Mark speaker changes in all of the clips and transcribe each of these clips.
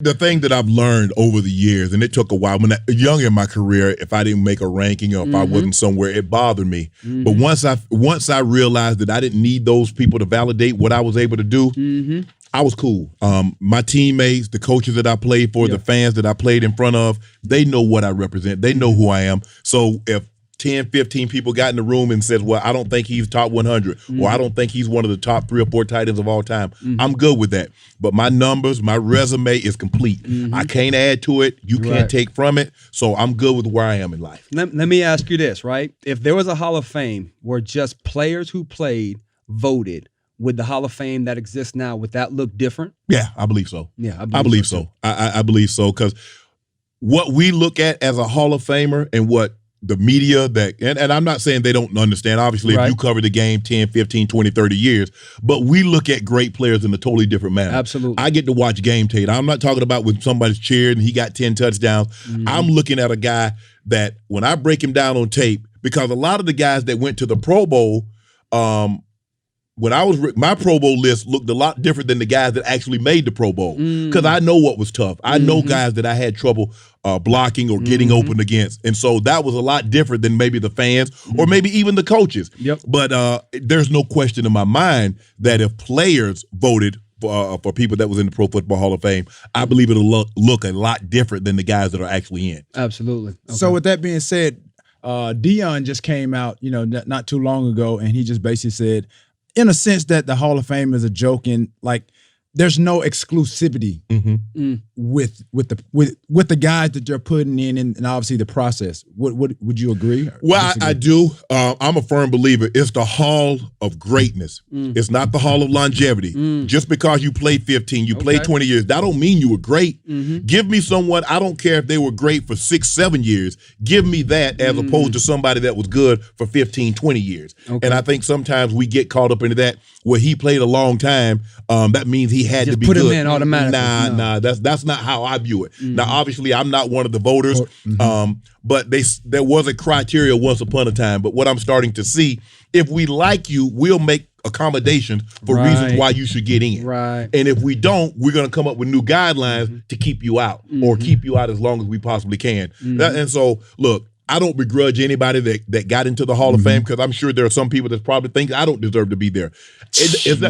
Speaker 1: The thing that I've learned over the years, and it took a while, when young in my career, if I didn't make a ranking or if I wasn't somewhere, it bothered me. But once I realized that I didn't need those people to validate what I was able to do, I was cool. My teammates, the coaches that I played for, the fans that I played in front of, they know what I represent. They know who I am. So if 10, 15 people got in the room and said, well, I don't think he's top 100 or I don't think he's one of the top 3 or 4 tight ends of all time, I'm good with that. But my numbers, my resume is complete. I can't add to it. You can't take from it. So I'm good with where I am in life.
Speaker 2: Let me ask you this, right? If there was a Hall of Fame where just players who played voted, would the Hall of Fame that exists now, would that look different?
Speaker 1: Yeah, I believe so.
Speaker 2: Yeah,
Speaker 1: I believe so. I believe so, because what we look at as a Hall of Famer and what the media and I'm not saying they don't understand. Obviously, if you cover the game 10, 15, 20, 30 years, but we look at great players in a totally different manner.
Speaker 2: Absolutely.
Speaker 1: I get to watch game tape. I'm not talking about when somebody's cheered and he got 10 touchdowns. I'm looking at a guy that when I break him down on tape, because a lot of the guys that went to the Pro Bowl, when I was my Pro Bowl list looked a lot different than the guys that actually made the Pro Bowl, because I know what was tough. I know guys that I had trouble blocking or getting open against, and so that was a lot different than maybe the fans or maybe even the coaches. But there's no question in my mind that if players voted for people that was in the Pro Football Hall of Fame, I believe it'll look a lot different than the guys that are actually in.
Speaker 2: Absolutely. Okay.
Speaker 3: So with that being said, Dion just came out, not too long ago, and he just basically said, in a sense, that the Hall of Fame is a joke, and like there's no exclusivity with the guys that you're putting in, and obviously the process. What would you agree?
Speaker 1: Well, I do. I'm a firm believer. It's the Hall of Greatness. It's not the Hall of Longevity. Just because you played 15, you played 20 years, that don't mean you were great. Give me someone. I don't care if they were great for 6, 7 years. Give me that as opposed to somebody that was good for 15, 20 years. And I think sometimes we get caught up into that. Where he played a long time, that means he had to be
Speaker 2: put
Speaker 1: good.
Speaker 2: Him in automatically.
Speaker 1: Nah, that's not how I view it. Now, obviously, I'm not one of the voters, but there was a criteria once upon a time. But what I'm starting to see, if we like you, we'll make accommodations for reasons why you should get in. And if we don't, we're going to come up with new guidelines to keep you out or keep you out as long as we possibly can. And so, look, I don't begrudge anybody that got into the Hall of Fame, because I'm sure there are some people that probably think I don't deserve to be there. It's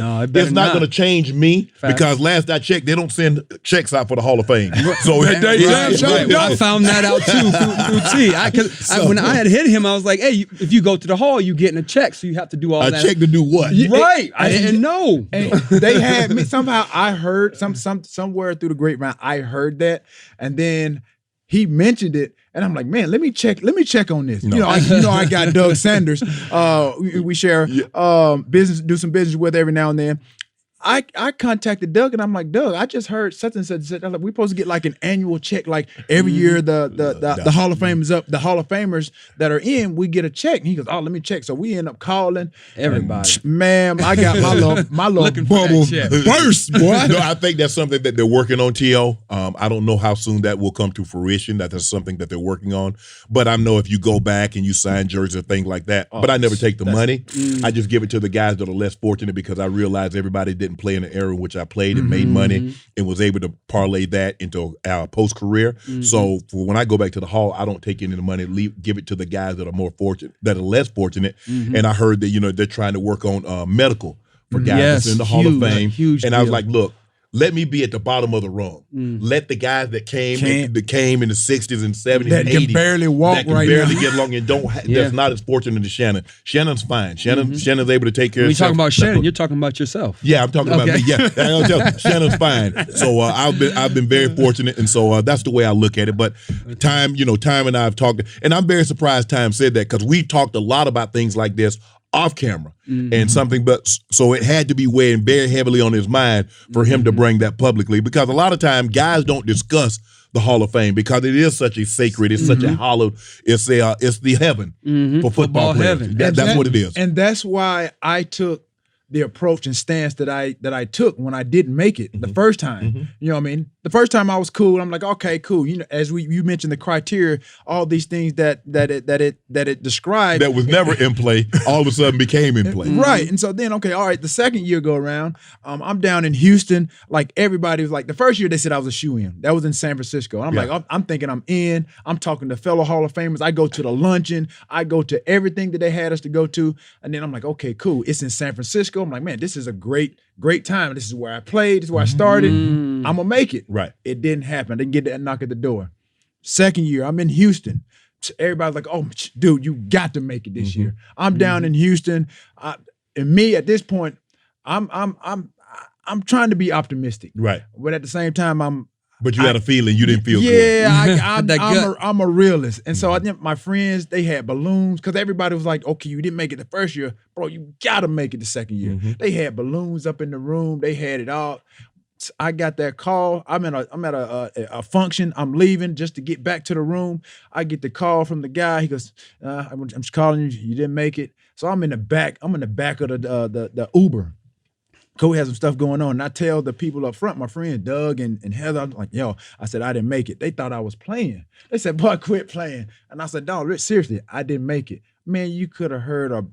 Speaker 1: not going to change me, because last I checked, they don't send checks out for the Hall of Fame. So
Speaker 2: I found that out too through T. When I had hit him, I was like, "Hey, if you go to the Hall, you getting a check, so you have to do all that."
Speaker 1: A check to do what?
Speaker 2: Right? I didn't know.
Speaker 3: And they had me somehow. I heard somewhere through the grapevine. I heard that, and then he mentioned it, and I'm like, man, let me check on this. No. I got Doug Sanders. We share business, do some business with every now and then. I contacted Doug, and I'm like, Doug, I just heard such and such. I'm like, we're supposed to get like an annual check, like every year the Hall of Fame is up. The Hall of Famers that are in, we get a check. And he goes, oh, let me check. So we end up calling
Speaker 2: everybody.
Speaker 3: Man, I got my little bubble burst, boy.
Speaker 1: No, I think that's something that they're working on, T.O. I don't know how soon that will come to fruition. That's something that they're working on. But I know if you go back and you sign jerseys or things like that, but I never take the money. I just give it to the guys that are less fortunate, because I realize everybody didn't play in the era in which I played and made money and was able to parlay that into our post-career. So for when I go back to the Hall, I don't take any of the money, give it to the guys that are more fortunate, that are less fortunate. And I heard that, they're trying to work on medical for guys that's in the Hall of Fame. And I was like, look, let me be at the bottom of the rung. Let the guys that came in the 60s and 70s
Speaker 3: that
Speaker 1: and 80s
Speaker 3: can barely walk
Speaker 1: that can
Speaker 3: right
Speaker 1: barely
Speaker 3: now.
Speaker 1: get along and that's not as fortunate as Shannon. Shannon's fine. Shannon's able to take care of
Speaker 2: herself. When you're talking about Shannon,
Speaker 1: you're
Speaker 2: you're talking about yourself.
Speaker 1: Yeah, I'm talking about me. Yeah, I'll tell you, Shannon's fine. So I've been very fortunate, and so that's the way I look at it. But Time and I have talked, and I'm very surprised Time said that, because we talked a lot about things like this off camera and something, but so it had to be weighing very heavily on his mind for him to bring that publicly, because a lot of time guys don't discuss the Hall of Fame because it is such a sacred, it's such a hallowed, it's the heaven for football players.
Speaker 2: Heaven.
Speaker 1: That's what it is.
Speaker 3: And that's why I took the approach and stance that I took when I didn't make it the first time. You know what I mean? the first time I was cool. I'm like, okay, cool. You know, as you mentioned the criteria, all these things that it described
Speaker 1: that was never in play, all of a sudden became in play.
Speaker 3: Right. And so then, okay, all right, the second year go around, I'm down in Houston. Like everybody was like, the first year they said I was a shoe-in. That was in San Francisco. And I'm like, I'm thinking I'm in. I'm talking to fellow Hall of Famers. I go to the luncheon. I go to everything that they had us to go to. And then I'm like, okay, cool. It's in San Francisco. I'm like, man, this is a great time. This is where I played. This is where I started. I'm going to make it.
Speaker 1: Right.
Speaker 3: It didn't happen. I didn't get that knock at the door. Second year, I'm in Houston. Everybody's like, oh, dude, you got to make it this year. I'm down in Houston. And me at this point, I'm trying to be optimistic.
Speaker 1: Right.
Speaker 3: But at the same time,
Speaker 1: But you had a feeling you didn't feel good.
Speaker 3: Yeah, I'm a realist. And so I think my friends, they had balloons because everybody was like, okay, you didn't make it the first year. Bro, you got to make it the second year. They had balloons up in the room. They had it all. I got that call. I'm at a function. I'm leaving just to get back to the room. I get the call from the guy. He goes, I'm just calling you. You didn't make it. So I'm in the back. I'm in the back of the Uber. Cole has some stuff going on. And I tell the people up front, my friends, Doug and Heather, I'm like, yo, I said, I didn't make it. They thought I was playing. They said, boy, quit playing. And I said, dog, seriously, I didn't make it. Man, you could have heard a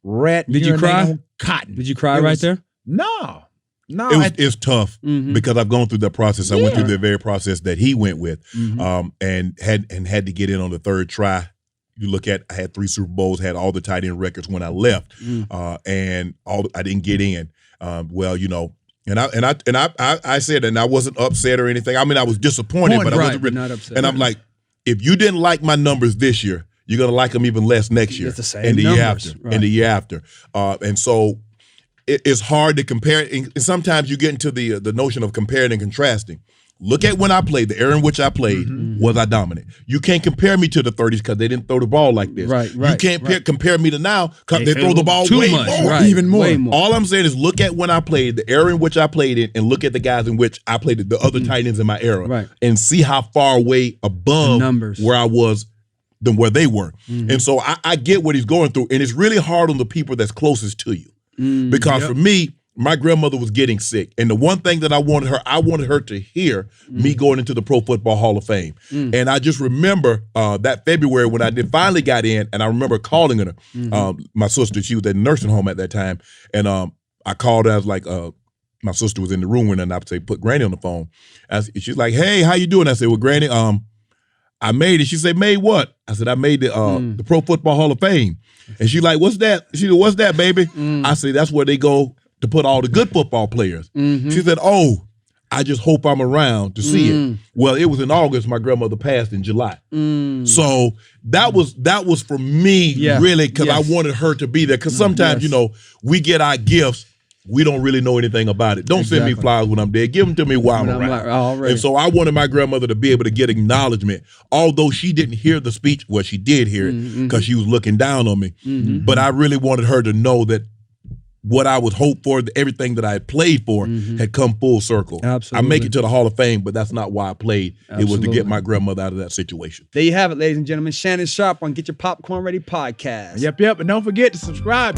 Speaker 3: rat.
Speaker 2: Did you cry?
Speaker 3: On cotton.
Speaker 2: Did you cry right there?
Speaker 3: No.
Speaker 1: It's tough because I've gone through that process. I went through the very process that he went with, and had to get in on the third try. You look at, I had 3 Super Bowls, had all the tight end records when I left, and I didn't get in. Well, you know, and I said, and I wasn't upset or anything. I mean, I was disappointed, but I wasn't really,
Speaker 2: not upset.
Speaker 1: And I'm like, if you didn't like my numbers this year, you're gonna like them even less next year,
Speaker 2: it's the same
Speaker 1: and the
Speaker 2: numbers.
Speaker 1: year after, and the year after, and so. It's hard to compare, and sometimes you get into the notion of comparing and contrasting. Look at when I played, the era in which I played, was I dominant? You can't compare me to the 30s because they didn't throw the ball like this.
Speaker 2: Right.
Speaker 1: You can't compare me to now because they throw the ball
Speaker 2: too
Speaker 1: way
Speaker 2: much,
Speaker 1: more.
Speaker 2: right.
Speaker 3: Even more.
Speaker 2: Way more.
Speaker 1: All I'm saying is look at when I played, the era in which I played in, and look at the guys in which I played, the other tight ends in my era, and see how far away above
Speaker 2: numbers
Speaker 1: where I was than where they were. And so I get what he's going through, and it's really hard on the people that's closest to you. Because for me, my grandmother was getting sick. And the one thing that I wanted her to hear me going into the Pro Football Hall of Fame. And I just remember that February when I finally got in, and I remember calling her. My sister, she was at a nursing home at that time. And I called her. I was like, my sister was in the room, and I would say, put Granny on the phone. She's like, hey, how you doing? I said, well, Granny, I made it. She said, made what? I said, I made the Pro Football Hall of Fame. And she's like, what's that? She said, what's that, baby? I said, that's where they go to put all the good football players. She said, oh, I just hope I'm around to see it. Well, it was in August. My grandmother passed in July. So that was for me, really, because I wanted her to be there. Because sometimes, you know, we get our gifts. We don't really know anything about it. Don't send me flowers when I'm dead. Give them to me while I'm around. And so I wanted my grandmother to be able to get acknowledgement. Although she didn't hear the speech, well, she did hear it because she was looking down on me. But I really wanted her to know that what I was hoped for, everything that I had played for, had come full circle.
Speaker 2: Absolutely.
Speaker 1: I make it to the Hall of Fame, but that's not why I played. It was to get my grandmother out of that situation.
Speaker 2: There you have it, ladies and gentlemen. Shannon Sharpe on Get Your Popcorn Ready podcast.
Speaker 3: Yep. And don't forget to subscribe.